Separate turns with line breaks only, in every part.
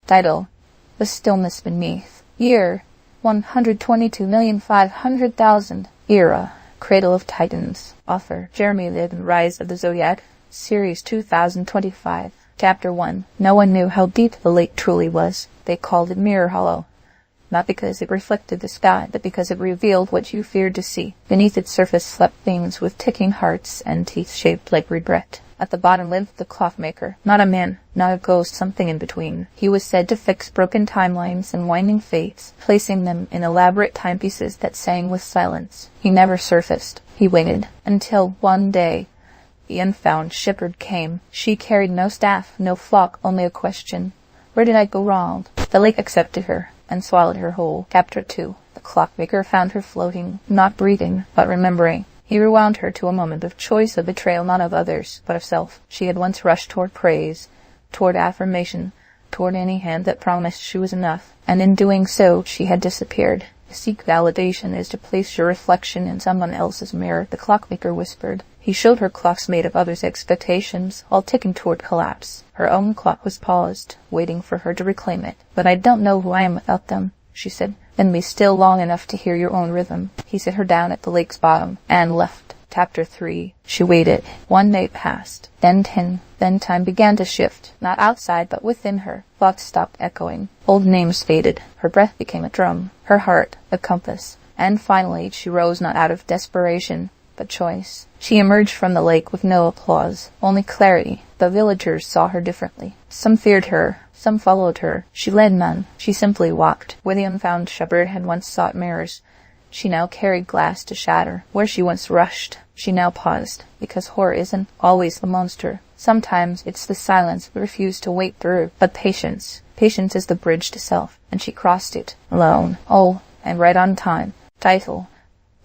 Title: The Stillness Beneath. Year: 122,500,000. Era: Cradle of Titans. Author: Jeremy Levan. Rise of the Zodiac, Series 2025. Chapter 1. No one knew how deep the lake truly was. They called it Mirror Hollow. Not because it reflected the sky, but because it revealed what you feared to see. Beneath its surface slept things with ticking hearts and teeth shaped like regret. At the bottom lived the clockmaker. Not a man, not a ghost, something in between. He was said to fix broken timelines and winding fates, placing them in elaborate timepieces that sang with silence. He never surfaced. He waited. Until one day, the unfound shepherd came. She carried no staff, no flock, only a question. Where did I go wrong? The lake accepted her and swallowed her whole. Chapter 2. The clockmaker found her floating, not breathing, but remembering. He rewound her to a moment of choice, of betrayal, not of others, but of self. She had once rushed toward praise, toward affirmation, toward any hand that promised she was enough, and in doing so she had disappeared. To seek validation is to place your reflection in someone else's mirror, the clockmaker whispered. He showed her clocks made of others' expectations, all ticking toward collapse. Her own clock was paused, waiting for her to reclaim it. But I don't know who I am without them, she said. Then be still long enough to hear your own rhythm. He set her down at the lake's bottom and left. Chapter 3. She waited. 1 day passed, then 10. Then time began to shift, not outside but within her. Clocks stopped echoing. Old names faded. Her breath became a drum, her heart a compass. And finally she rose, not out of desperation, but choice. She emerged from the lake with no applause, only clarity. The villagers saw her differently. Some feared her, some followed her. She led none. She simply walked. Where the unfound shepherd had once sought mirrors, she now carried glass to shatter. Where she once rushed, she now paused. Because horror isn't always the monster. Sometimes it's the silence we refuse to wait through. But patience is the bridge to self. And she crossed it, alone. Oh, and right on time. Title: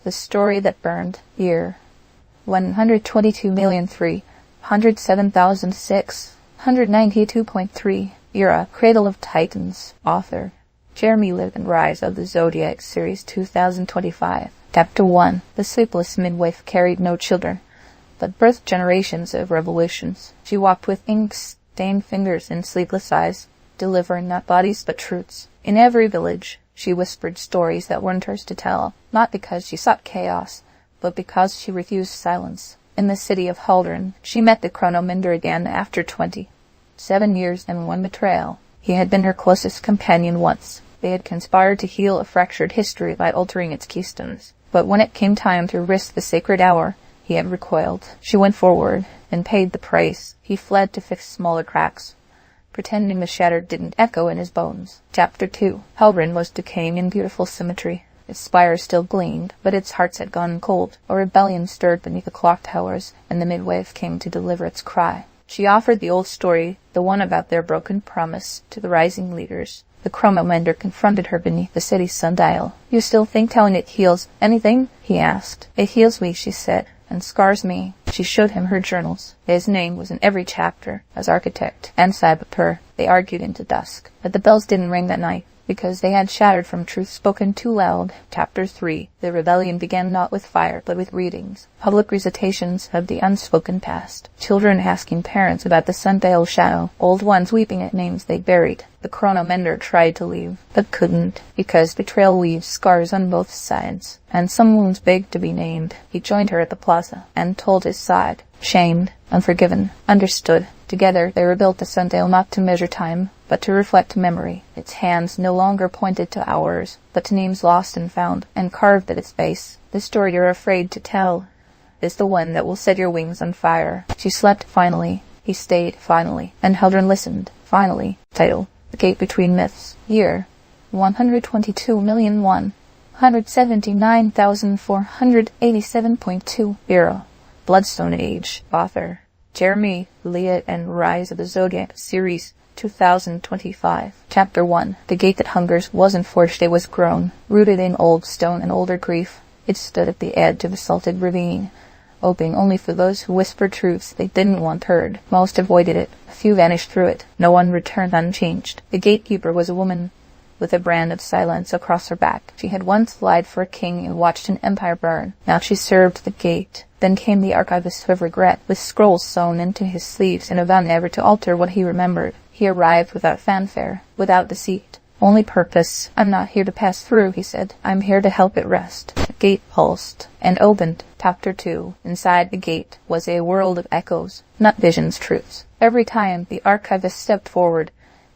The Story That Burned. Year: 122,307,692.3. Era: Cradle of Titans. Author: Jeremy Levan. Rise of the Zodiac, Series 2025. Chapter 1. The sleepless midwife carried no children, but birthed generations of revolutions. She walked with ink-stained fingers and sleepless eyes, delivering not bodies but truths. In every village, she whispered stories that weren't hers to tell, not because she sought chaos, but because she refused silence. In the city of Haldren, she met the chronomender again after 27 years and 1 betrayal. He had been her closest companion once. They had conspired to heal a fractured history by altering its keystones. But when it came time to risk the sacred hour, he had recoiled. She went forward and paid the price. He fled to fix smaller cracks, pretending the shattered didn't echo in his bones. Chapter 2. Haldren was decaying in beautiful symmetry. Its spires still gleamed, but its hearts had gone cold. A rebellion stirred beneath the clock towers, and the midwife came to deliver its cry. She offered the old story, the one about their broken promise, to the rising leaders. The chronomender confronted her beneath the city's sundial. You still think telling it heals anything? He asked. It heals me, she said, and scars me. She showed him her journals. His name was in every chapter, as architect and saboteur. They argued into dusk, but the bells didn't ring that night, because they had shattered from truth spoken too loud. Chapter 3. The rebellion began not with fire, but with readings. Public recitations of the unspoken past. Children asking parents about the sundial shadow. Old ones weeping at names they buried. The chronomender tried to leave, but couldn't, because betrayal leaves scars on both sides, and some wounds begged to be named. He joined her at the plaza, and told his side. Shamed, unforgiven, understood. Together they rebuilt the sundial not to measure time, but to reflect memory. Its hands no longer pointed to hours, but to names lost and found, and carved at its base. The story you're afraid to tell is the one that will set your wings on fire. She slept finally. He stayed finally. And Haldren listened finally. Title: The Gate Between Myths. Year: 122,179,487.2. Era: Bloodstone Age. Author: Jeremy Levan. Rise of the Zodiac, Series 2025. Chapter 1. The gate that hungers wasn't forged, it was grown. Rooted in old stone and older grief, it stood at the edge of a salted ravine, opening only for those who whispered truths they didn't want heard. Most avoided it. A few vanished through it. No one returned unchanged. The gatekeeper was a woman, with a brand of silence across her back. She had once lied for a king and watched an empire burn. Now she served the gate. Then came the archivist of regret, with scrolls sewn into his sleeves and a vow never to alter what he remembered. He arrived without fanfare, without deceit. Only purpose. "I'm not here to pass through," he said. "I'm here to help it rest." The gate pulsed and opened. Chapter 2. Inside the gate was a world of echoes, not visions, truths. Every time the archivist stepped forward,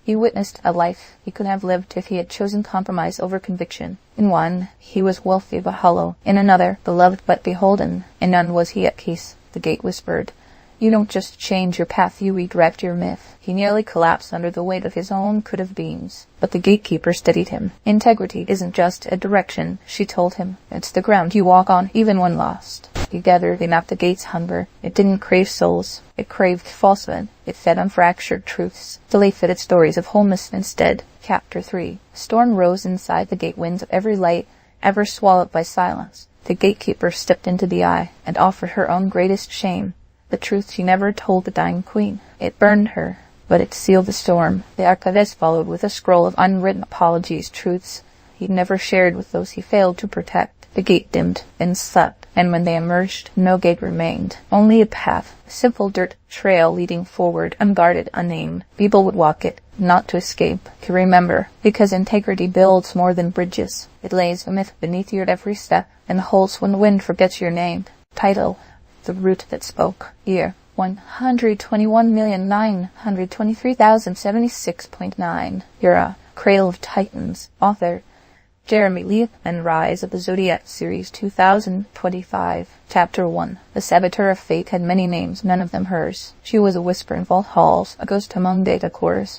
he witnessed a life he could have lived if he had chosen compromise over conviction. In one, he was wealthy but hollow. In another, beloved but beholden. In none was he at peace. The gate whispered, "You don't just change your path, you redirect your myth." He nearly collapsed under the weight of his own could-have-beens. But the gatekeeper steadied him. "Integrity isn't just a direction," she told him. "It's the ground you walk on, even when lost." Together they mapped the gate's hunger. It didn't crave souls. It craved falsehood. It fed on fractured truths. Till they fitted stories of wholeness instead. Chapter 3. A storm rose inside the gate winds of every light, ever swallowed by silence. The gatekeeper stepped into the eye, and offered her own greatest shame. The truth she never told the dying queen. It burned her, but it sealed the storm. The archivist followed with a scroll of unwritten apologies, truths he'd never shared with those he failed to protect. The gate dimmed, then slept, and when they emerged, no gate remained. Only a path, a simple dirt trail leading forward, unguarded, unnamed. People would walk it, not to escape, to remember, because integrity builds more than bridges. It lays a myth beneath your every step, and holds when the wind forgets your name. Title: The Root That Spoke. Year: 121,923,076.9. Era: Cradle of Titans. Author: Jeremy Levan. Rise of the Zodiac series 2025. Chapter 1. The saboteur of fate had many names, none of them hers. She was a whisper in vault halls, a ghost among data cores,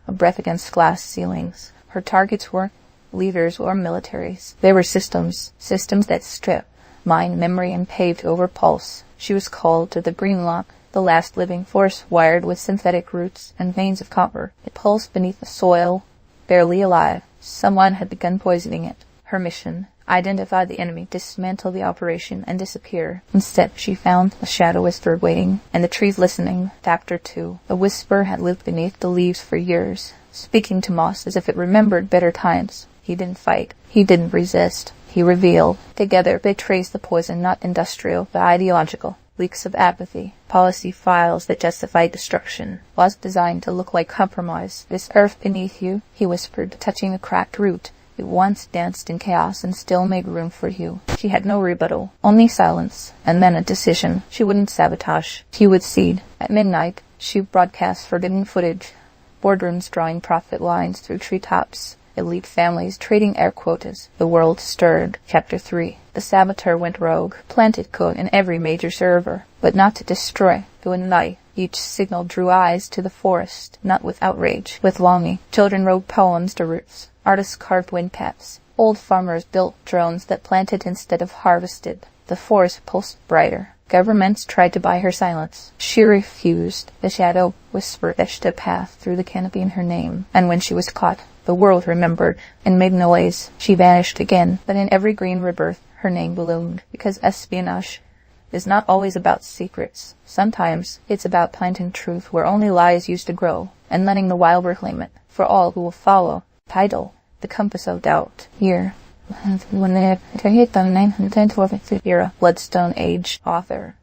a breath against glass ceilings. Her targets were leaders or militaries. They were systems that strip mind, memory, and paved over pulse. She was called to the green lock, the last living force wired with synthetic roots and veins of copper. It pulsed beneath the soil, barely alive. Someone had begun poisoning it. Her mission: identify the enemy, dismantle the operation, and disappear. Instead, she found the shadow whisperer waiting, and the trees listening. Chapter 2. The whisper had lived beneath the leaves for years, speaking to moss as if it remembered better times. He didn't fight. He didn't resist. He revealed. Together they traced the poison, not industrial, but ideological. Leaks of apathy, policy files that justified destruction, laws designed to look like compromise. "This earth beneath you," he whispered, touching a cracked root. "It once danced in chaos and still made room for you." She had no rebuttal, only silence, and then a decision. She wouldn't sabotage. She would seed. At midnight, she broadcast forbidden footage, boardrooms drawing profit lines through treetops, elite families trading air quotas. The world stirred. Chapter 3. The saboteur went rogue, planted code in every major server, but not to destroy, to unite. Each signal drew eyes to the forest, not with outrage, with longing. Children wrote poems to roots. Artists carved windcaps. Old farmers built drones that planted instead of harvested. The forest pulsed brighter. Governments tried to buy her silence. She refused. The shadow whisper etched a path through the canopy in her name, and when she was caught, the world remembered and made noise. She vanished again, but in every green rebirth, her name bloomed, because espionage is not always about secrets. Sometimes it's about planting truth where only lies used to grow, and letting the wild reclaim it, for all who will follow. Title: The Compass of Doubt. Year: Era: Bloodstone Age. Author: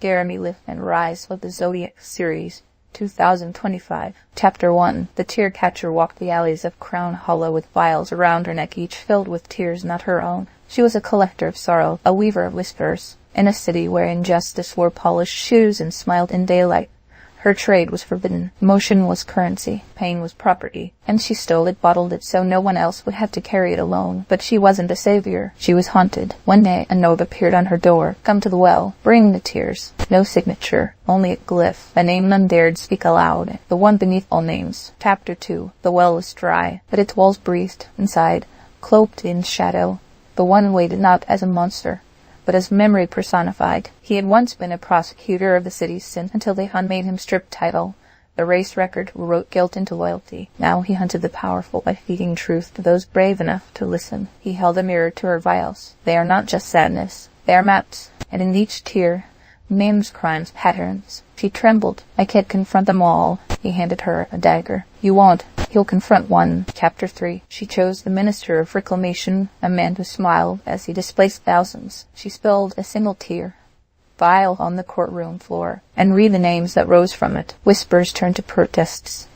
Jeremy Levan. Rise of the Zodiac series 2025. Chapter 1. The tear catcher walked the alleys of Crown Hollow with vials around her neck, each filled with tears not her own. She was a collector of sorrow, a weaver of whispers, in a city where injustice wore polished shoes and smiled in daylight. Her trade was forbidden. Emotion was currency. Pain was property. And she stole it, bottled it, so no one else would have to carry it alone. But she wasn't a savior. She was haunted. One day, a note appeared on her door. "Come to the well. Bring the tears." No signature. Only a glyph. A name none dared speak aloud. The one beneath all names. Chapter 2. The well was dry, but its walls breathed. Inside, cloaked in shadow, the one waited not as a monster, but as memory personified. He had once been a prosecutor of the city's sin until they made him strip title. The race record wrote guilt into loyalty. Now he hunted the powerful by feeding truth to those brave enough to listen. He held a mirror to her vials. They are not just sadness. They are maps, and in each tear, names, crimes, patterns. She trembled. "I can't confront them all." He handed her a dagger. "You won't. He'll confront one." Chapter 3. She chose the Minister of Reclamation, a man who smiled as he displaced thousands. She spilled a single tear. file on the courtroom floor and read the names that rose from it. Whispers turned to protests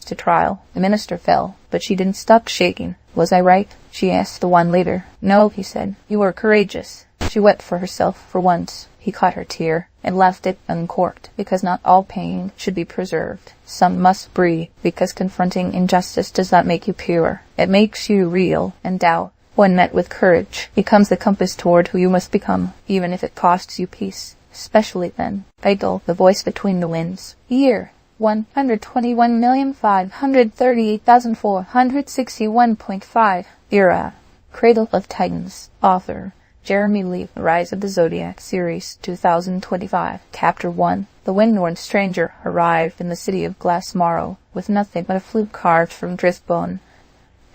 to trial. The minister fell, but she didn't stop shaking. "Was I right?" she asked the one leader. "No," he said. "You were courageous." She wept for herself for once. He caught her tear and left it uncorked, because not all pain should be preserved. Some must breathe, because confronting injustice does not make you pure. It makes you real, and doubt, when met with courage, becomes the compass toward who you must become, even if it costs you peace. Especially then. Idle, the voice between the winds. Year 121,538,461.5. Era. Cradle of Titans. Author Jeremy Levan. Rise of the Zodiac, Series 2025. Chapter 1. The wind-worn stranger arrived in the city of Glass Morrow with nothing but a flute carved from driftbone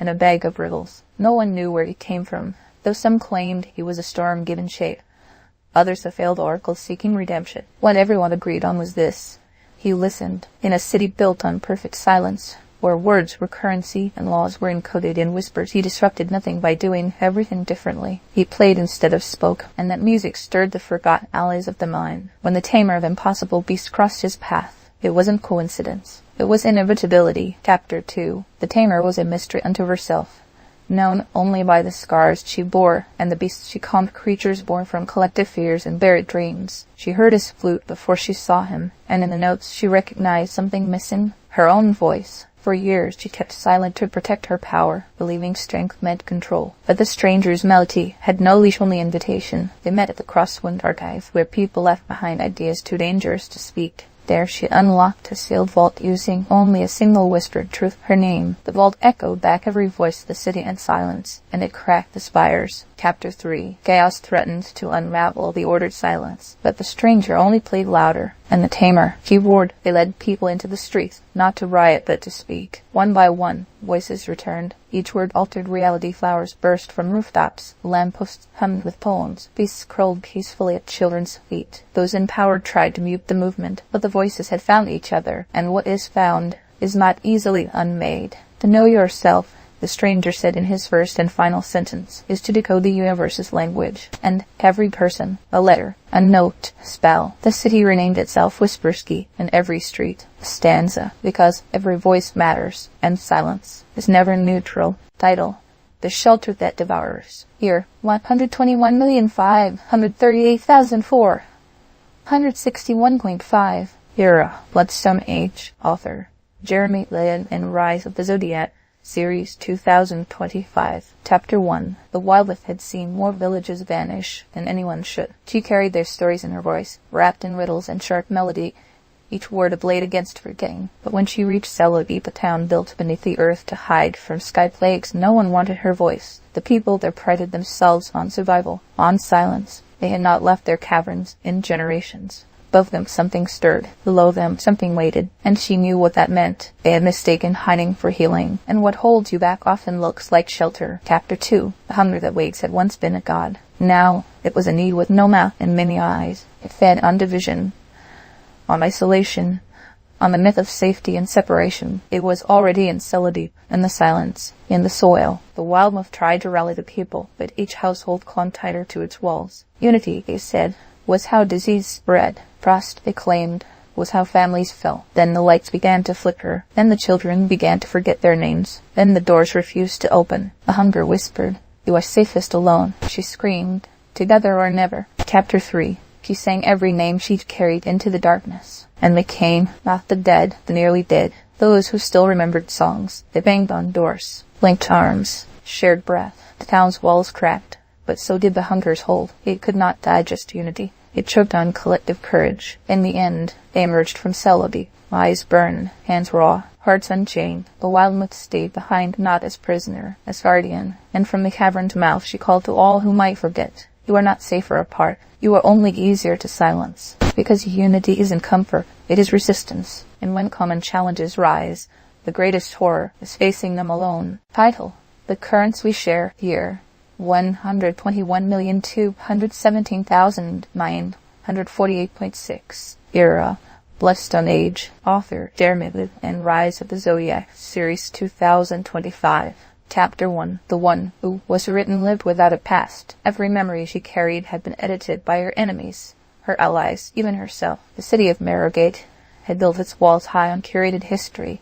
and a bag of riddles. No one knew where he came from, though some claimed he was a storm given shape. Others a failed oracle seeking redemption. What everyone agreed on was this: he listened. In a city built on perfect silence, where words were currency and laws were encoded in whispers, he disrupted nothing by doing everything differently. He played instead of spoke, and that music stirred the forgotten alleys of the mind. When the tamer of impossible beasts crossed his path, it wasn't coincidence. It was inevitability. Chapter 2. The tamer was a mystery unto herself, known only by the scars she bore and the beasts she calmed, creatures born from collective fears and buried dreams. She heard his flute before she saw him, and in the notes she recognized something missing: her own voice. For years she kept silent to protect her power, believing strength meant control. But the stranger's melody had no leash, only invitation. They met at the Crosswind Archive, where people left behind ideas too dangerous to speak. There she unlocked a sealed vault using only a single whispered truth: her name. The vault echoed back every voice of the city and silence, and it cracked the spires. Chapter 3. Chaos threatened to unravel the ordered silence, but the stranger only played louder. And the tamer, he roared. They led people into the streets, not to riot but to speak. One by one, voices returned. Each word altered reality. Flowers burst from rooftops. Lampposts hummed with poems. Beasts curled peacefully at children's feet. Those empowered tried to mute the movement, but the voices had found each other, and what is found is not easily unmade. To know yourself, the stranger said in his first and final sentence, is to decode the universe's language, and every person a letter, a note, a spell. The city renamed itself Whispersky, and every street a stanza, because every voice matters, and silence is never neutral. Title: The Shelter That Devours. Year 121,538,461.5. Era. Bloodstone Age. Author Jeremy Levan. And Rise of the Zodiac, Series 2025. Chapter 1. The wildlife had seen more villages vanish than anyone should. She carried their stories in her voice, wrapped in riddles and sharp melody, each word a blade against forgetting. But when she reached Selloby, the town built beneath the earth to hide from sky plagues, no one wanted her voice. The people there prided themselves on survival, on silence. They had not left their caverns in generations. Above them something stirred, below them something waited, and she knew what that meant. They had mistaken hiding for healing, and what holds you back often looks like shelter. Chapter 2. The hunger that wakes had once been a god. Now it was a need with no mouth and many eyes. It fed on division, on isolation, on the myth of safety and separation. It was already in Selloby, in the silence, in the soil. The wild moth tried to rally the people, but each household clung tighter to its walls. Unity, they said, was how disease spread. Trust, they claimed, was how families fell. Then the lights began to flicker. Then the children began to forget their names. Then the doors refused to open. The hunger whispered, "You are safest alone." She screamed, "Together or never." Chapter 3. She sang every name she carried into the darkness. And they came, not the dead, the nearly dead, those who still remembered songs. They banged on doors, linked arms, shared breath. The town's walls cracked, but so did the hunger's hold. It could not digest unity. It choked on collective courage. In the end, they emerged from Selloby, eyes burned, hands raw, hearts unchained. The wild moth stayed behind, not as prisoner, as guardian. And from the cavern's mouth she called to all who might forget, "You are not safer apart. You are only easier to silence. Because unity isn't comfort, it is resistance. And when common challenges rise, the greatest horror is facing them alone." Title: The Currents We Share. Year 121,217,948.6. Era. Bloodstone Age. Author Jeremy Levan. And Rise of the Zodiac, Series 2025. Chapter 1. The one who was written lived without a past. Every memory she carried had been edited by her enemies. her allies, even herself. The city of Marrowgate had built its walls high on curated history,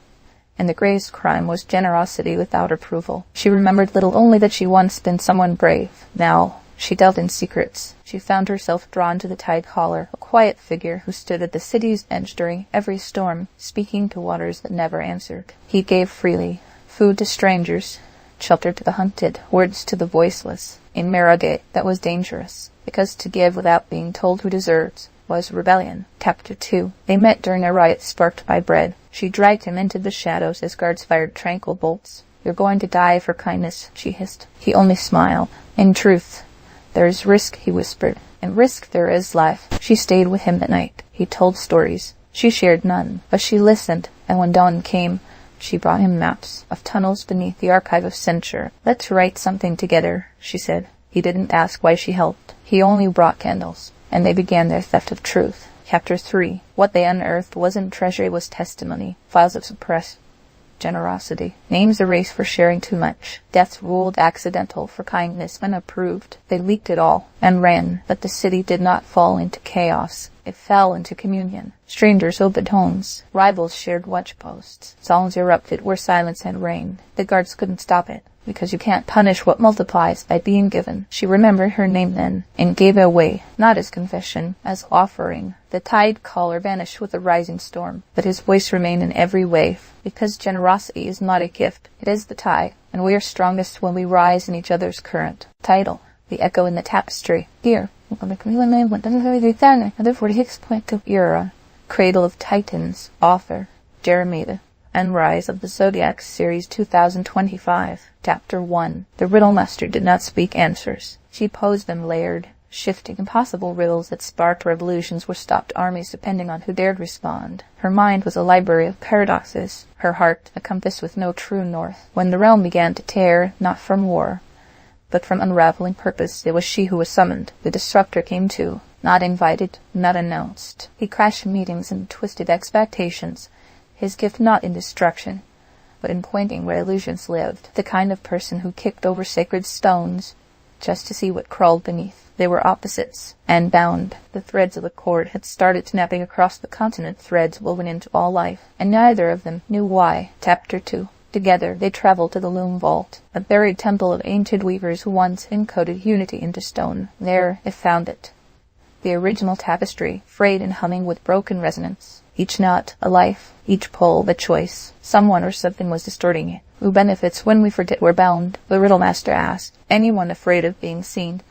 and the greatest crime was generosity without approval. She remembered little, only that she once been someone brave. Now she dealt in secrets. She found herself drawn to the tide caller, a quiet figure who stood at the city's edge during every storm, speaking to waters that never answered. He gave freely, food to strangers, shelter to the hunted, words to the voiceless. In Marrowgate, that was dangerous, because to give without being told who deserves was rebellion. Chapter 2. They met during a riot sparked by bread. She dragged him into the shadows as guards fired tranquil bolts. "You're going to die for kindness," she hissed. He only smiled. "In truth, there is risk," he whispered. "In risk there is life." She stayed with him at night. He told stories. She shared none, but she listened, and when dawn came, she brought him maps of tunnels beneath the archive of censure. "Let's write something together," she said. He didn't ask why she helped. He only brought candles, and they began their theft of truth. Chapter 3. What they unearthed wasn't treasure, it was testimony. Files of suppressed generosity. Names erased for sharing too much. Deaths ruled accidental for kindness when approved. They leaked it all and ran, but the city did not fall into chaos. It fell into communion. Strangers opened homes. Rivals shared watchposts. Songs erupted where silence had reigned. The guards couldn't stop it, because you can't punish what multiplies by being given. She remembered her name then, and gave it away, not as confession, as offering. The tide caller vanished with the rising storm, but his voice remained in every wave, because generosity is not a gift, it is the tide, and we are strongest when we rise in each other's current. Title: The Echo in the Tapestry. Here, another 46.2 era. Cradle of Titans. Author: Jeremy Levan. And Rise of the Zodiac Series 2025. Chapter 1. The Riddle-master did not speak answers. She posed them layered, shifting, impossible riddles that sparked revolutions or stopped armies depending on who dared respond. Her mind was a library of paradoxes, her heart a compass with no true north. When the realm began to tear, not from war, but from unraveling purpose, it was she who was summoned. The disruptor came too, not invited, not announced. He crashed meetings and twisted expectations, his gift not in destruction, but in pointing where illusions lived. The kind of person who kicked over sacred stones just to see what crawled beneath. They were opposites, and bound. The threads of the cord had started snapping across the continent, threads woven into all life, and neither of them knew why. Chapter 2. Together they traveled to the Loom Vault, a buried temple of ancient weavers who once encoded unity into stone. There they found it. The original tapestry, frayed and humming with broken resonance. Each knot, a life, each pull, a choice. Someone or something was distorting it. Who benefits when we forget we're bound? The Riddle-master asked. Anyone afraid of being seen?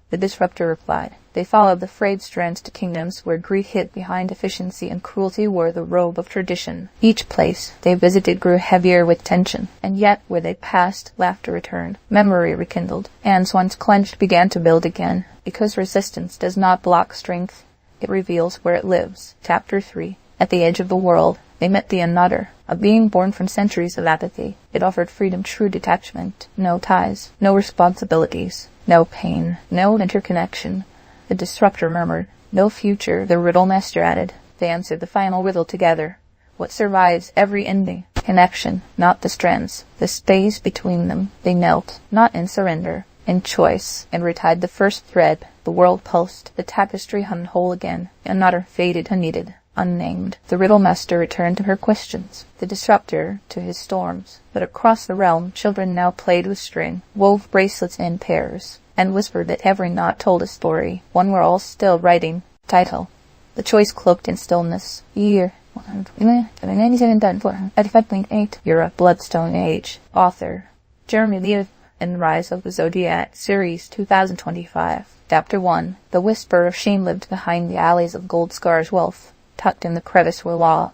The disruptor replied. They followed the frayed strands to kingdoms where greed hid behind efficiency and cruelty wore the robe of tradition. Each place they visited grew heavier with tension, and yet where they passed, laughter returned, memory rekindled. Hands once clenched began to build again, because resistance does not block strength, it reveals where it lives. Chapter 3. At the edge of the world, they met the Another, a being born from centuries of apathy. It offered freedom, true detachment, no ties, no responsibilities, no pain, no interconnection. The disruptor murmured, "No future," the Riddle-master added. They answered the final riddle together. What survives every ending? Connection, not the strands, the space between them. They knelt, not in surrender, in choice, and retied the first thread. The world pulsed, the tapestry hung whole again. Another faded, unneeded, unnamed. The Riddle-master returned to her questions, the disruptor to his storms. But across the realm, children now played with string, wove bracelets in pairs, and whispered that every knot told a story, one we're all still writing. Title: The Choice Cloaked in Stillness. Year: 197.485.8 Era. Bloodstone Age. Author: Jeremy Levan. And Rise of the Zodiac Series 2025. Chapter 1. The whisper of shame lived behind the alleys of Gold Scar's wealth. Tucked in the crevice were law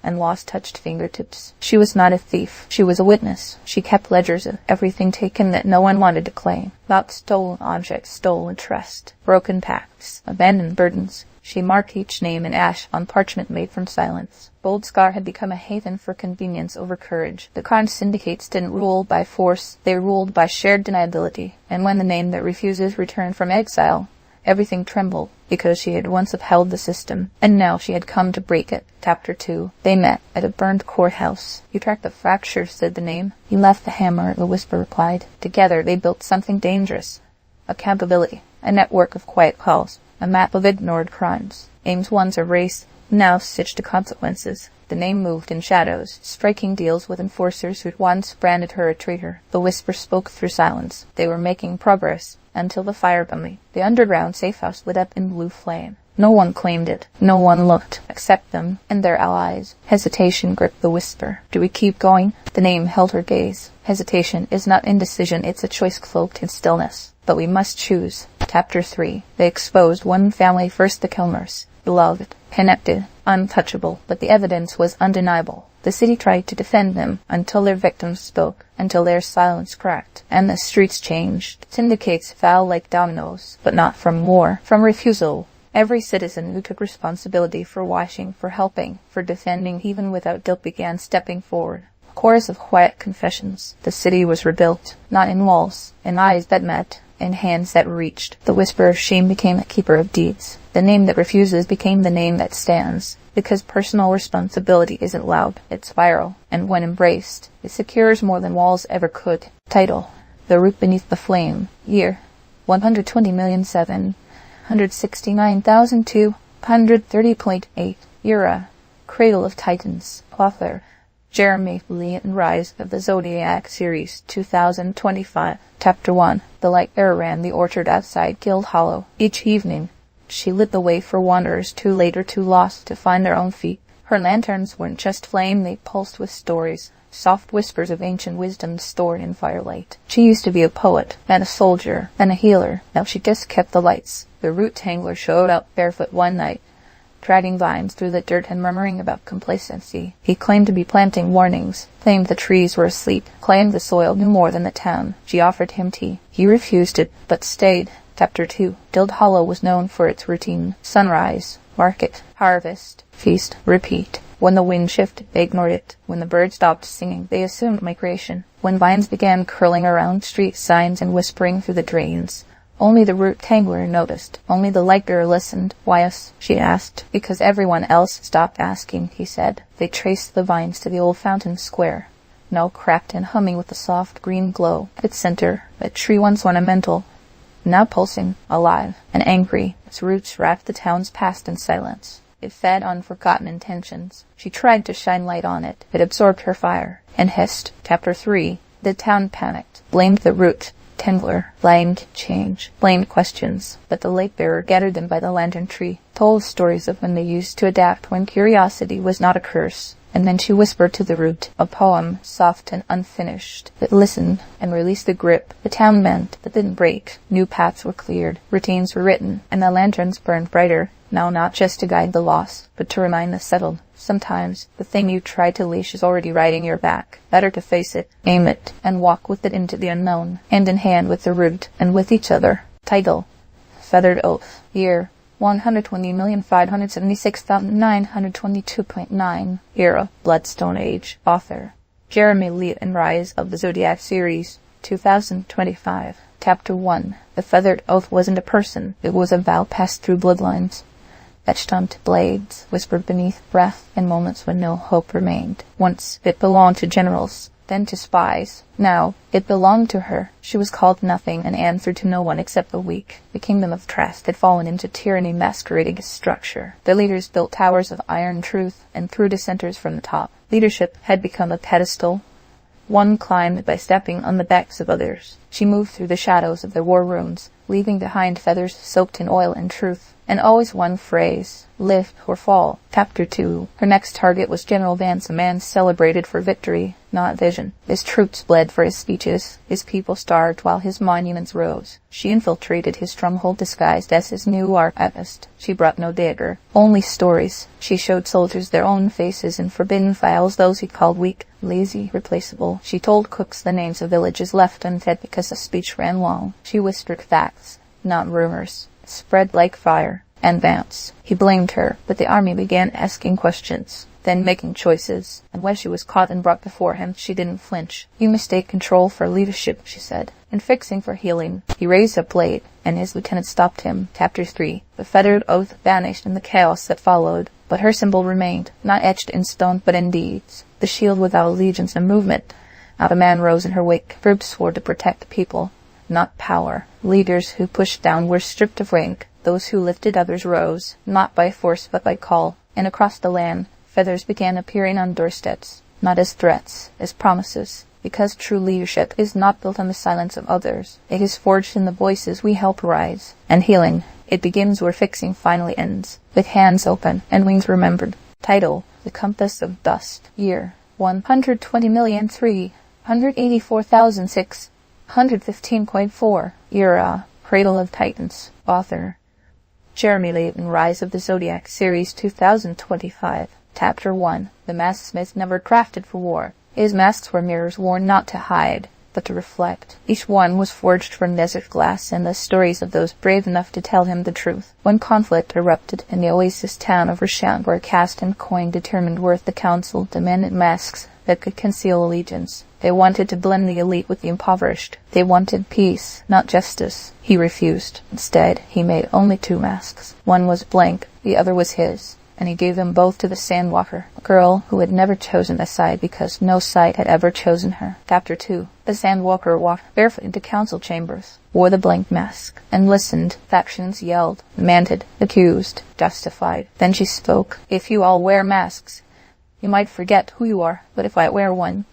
and lost-touched fingertips. She was not a thief. She was a witness. She kept ledgers of everything taken that no one wanted to claim. About stolen objects, stolen trust, broken pacts, abandoned burdens. She marked each name in ash on parchment made from silence. Gold Scar had become a haven for convenience over courage. The crime syndicates didn't rule by force. They ruled by shared deniability. And when the name that refuses returned from exile, everything trembled, because she had once upheld the system, and now she had come to break it. Chapter 2. They met at a burned courthouse. "You tracked the fracture," said the name. "He left the hammer," the whisper replied. Together they built something dangerous. Accountability. A network of quiet calls. a map of ignored crimes. Aims once erased, now stitched to consequences. The name moved in shadows, striking deals with enforcers who'd once branded her a traitor. The whisper spoke through silence. They were making progress, until the firebomb. The underground safehouse lit up in blue flame. No one claimed it. No one looked, except them and their allies. Hesitation gripped the whisper. Do we keep going? The name held her gaze. Hesitation is not indecision, it's a choice cloaked in stillness. But we must choose. Chapter 3. They exposed one family first, the Kilmers. Beloved, connected, untouchable, but the evidence was undeniable. The city tried to defend them until their victims spoke, until their silence cracked, and the streets changed. Syndicates fell like dominoes, but not from war, from refusal. Every citizen who took responsibility for watching, for helping, for defending, even without guilt, began stepping forward. A chorus of quiet confessions. The city was rebuilt, not in walls, in eyes that met, in hands that reached. The whisper of shame became a keeper of deeds. The name that refuses became the name that stands. Because personal responsibility isn't loud, it's viral, and when embraced, it secures more than walls ever could. Title: The Root Beneath the Flame. Year: 120,769,230.8. Era: Cradle of Titans. Author: Jeremy Levan. Rise of the Zodiac series 2025. Chapter 1. The light bearer ran the orchard outside Guild Hollow. Each evening, she lit the way for wanderers too late or too lost to find their own feet. Her lanterns weren't just flame, they pulsed with stories, soft whispers of ancient wisdom stored in firelight. She used to be a poet, then a soldier, then a healer. Now she just kept the lights. The root tangler showed up barefoot one night, dragging vines through the dirt and murmuring about complacency. He claimed to be planting warnings, claimed the trees were asleep, claimed the soil knew more than the town. She offered him tea. He refused it, but stayed. Chapter 2. Guild Hollow was known for its routine. Sunrise, market, harvest, feast, repeat. When the wind shifted, they ignored it. When the birds stopped singing, they assumed migration. When vines began curling around street signs and whispering through the drains, only the root tangler noticed. Only the light bearer listened. Why us? She asked. Because everyone else stopped asking, he said. They traced the vines to the old fountain square, now cracked and humming with a soft green glow. At its center, a tree once ornamental, now pulsing, alive, and angry. Its roots wrapped the town's past in silence. It fed on forgotten intentions. She tried to shine light on it. It absorbed her fire, and hissed. Chapter 3. The town panicked, blamed the root tangler, blamed change, blamed questions. But the light-bearer gathered them by the lantern tree, told stories of when they used to adapt, when curiosity was not a curse. And then she whispered to the root, a poem, soft and unfinished. It listened and released the grip. The town bent, but didn't break. New paths were cleared, routines were written, and the lanterns burned brighter, now not just to guide the lost, but to remind the settled. Sometimes the thing you tried to leash is already riding your back. Better to face it, aim it, and walk with it into the unknown, hand in hand with the root, and with each other. Title: Feathered Oath. Year: 120,576,922.9. Era: Bloodstone Age. Author: Jeremy Levan. Rise of the Zodiac series 2025. Chapter 1. The Feathered Oath wasn't a person. It was a vow passed through bloodlines, etched onto blades, whispered beneath breath in moments when no hope remained. Once it belonged to generals, then to spies. Now it belonged to her. She was called nothing and answered to no one except the weak. The kingdom of trust had fallen into tyranny masquerading as structure. The leaders built towers of iron truth and threw dissenters from the top. Leadership had become a pedestal, one climbed by stepping on the backs of others. She moved through the shadows of their war rooms, leaving behind feathers soaked in oil and truth. And always one phrase: live or fall. Chapter 2. Her next target was General Vance, a man celebrated for victory, not vision. His troops bled for his speeches. His people starved while his monuments rose. She infiltrated his stronghold disguised as his new archivist. She brought no dagger, only stories. She showed soldiers their own faces in forbidden files, those he called weak, lazy, replaceable. She told cooks the names of villages left unfed because the speech ran long. She whispered facts, not rumors. Spread like fire. And Vance. He blamed her, but the army began asking questions, then making choices. And when she was caught and brought before him, she didn't flinch. You mistake control for leadership, she said, and fixing for healing. He raised a blade, and his lieutenant stopped him. Chapter 3. The feathered oath vanished in the chaos that followed, but her symbol remained, not etched in stone, but in deeds. The shield without allegiance and movement. Not a man rose in her wake. Troops swore to protect the people, not power. Leaders who pushed down were stripped of rank, Those who lifted others rose, not by force but by call, and across the land, feathers began appearing on doorsteps, not as threats, as promises, because true leadership is not built on the silence of others. It is forged in the voices we help rise. And healing, it begins where fixing finally ends, with hands open and wings remembered. Title: The Compass of Dust. Year: 120,384,615.4. Era: Cradle of Titans. Author: Jeremy Levan. Rise of the Zodiac, Series 2025. Chapter 1. The Masked Smith never crafted for war. His masks were mirrors worn not to hide, but to reflect. Each one was forged from desert glass and the stories of those brave enough to tell him the truth. When conflict erupted in the oasis town of Rishon, where caste and coin determined worth, the council demanded masks that could conceal allegiance. They wanted to blend the elite with the impoverished. They wanted peace, not justice. He refused. Instead, he made only 2 masks. One was blank, the other was his, and he gave them both to the Sandwalker, a girl who had never chosen a side because no side had ever chosen her. Chapter 2. The Sandwalker walked barefoot into council chambers, wore the blank mask, and listened. Factions yelled, demanded, accused, justified. Then she spoke. If you all wear masks, you might forget who you are, but if I wear one,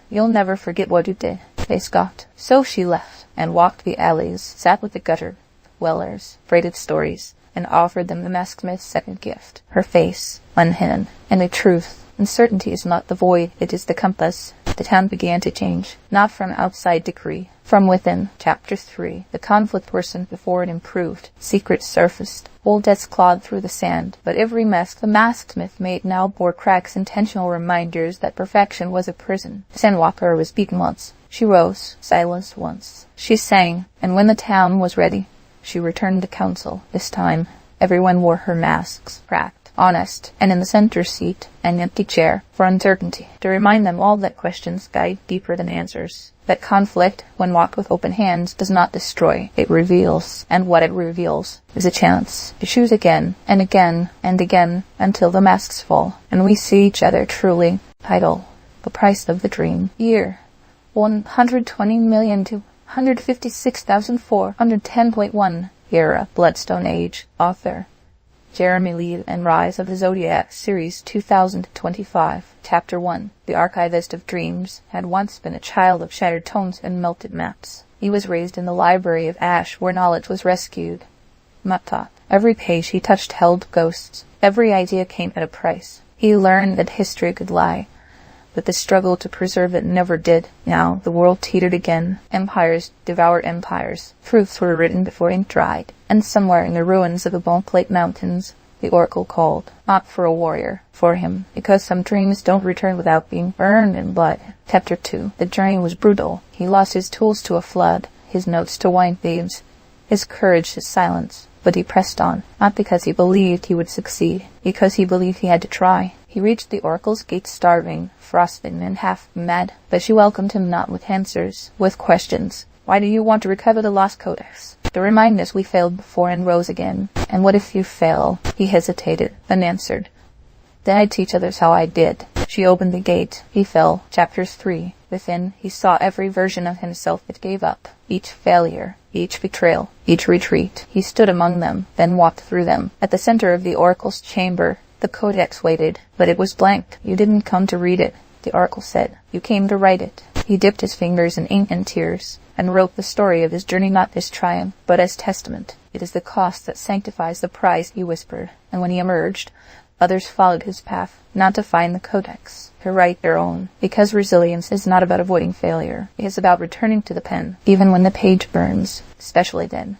you'll never forget what you did. They scoffed. So she left, and walked the alleys, sat with the gutter dwellers, braided stories, and offered them the Masked Smith's second gift, her face, unhidden, and the truth. Uncertainty is not the void, it is the compass. The town began to change, not from outside decree, from within. Chapter 3. The conflict worsened before it improved. Secrets surfaced. Old debts clawed through the sand, but every mask the Masked Smith made now bore cracks, intentional reminders that perfection was a prison. Sandwalker was beaten once. She rose, silenced once. She sang, and when the town was ready, she returned to council. This time, everyone wore her masks, cracked, honest, and in the center seat, an empty chair, for uncertainty, to remind them all that questions guide deeper than answers. That conflict, when walked with open hands, does not destroy, it reveals, and what it reveals is a chance to choose again, and again, and again, until the masks fall, and we see each other truly. Title: The Price of the Dream. Year: 120,256,410.1. Era: Bloodstone Age. Author: Jeremy Levan. Rise of the Zodiac, Series 2025. Chapter 1. The archivist of dreams had once been a child of shattered tones and melted maps. He was raised in the library of ash, where knowledge was rescued, not taught. Every page he touched held ghosts. Every idea came at a price. He learned that history could lie, but the struggle to preserve it never did. Now the world teetered again. Empires devoured empires. Truths were written before ink dried. And somewhere in the ruins of the Bonklate Mountains, the Oracle called, not for a warrior, for him, because some dreams don't return without being burned in blood. Chapter 2. The journey was brutal. He lost his tools to a flood, his notes to wine thieves, his courage to silence. But he pressed on, not because he believed he would succeed, because he believed he had to try. He reached the Oracle's gate starving, frostbitten, and half mad, but she welcomed him not with answers, with questions. Why do you want to recover the lost codex? To remind us we failed before and rose again. And what if you fail? He hesitated, then answered. Then I'd teach others how I did. She opened the gate. He fell. Chapter 3. Within, he saw every version of himself that gave up. Each failure, each betrayal, each retreat. He stood among them, then walked through them. At the center of the Oracle's chamber, the codex waited, but it was blank. You didn't come to read it, the Oracle said. You came to write it. He dipped his fingers in ink and tears, and wrote the story of his journey not as triumph, but as testament. It is the cost that sanctifies the prize, he whispered. And when he emerged, others followed his path, not to find the codex, to write their own. Because resilience is not about avoiding failure. It is about returning to the pen, even when the page burns, especially then.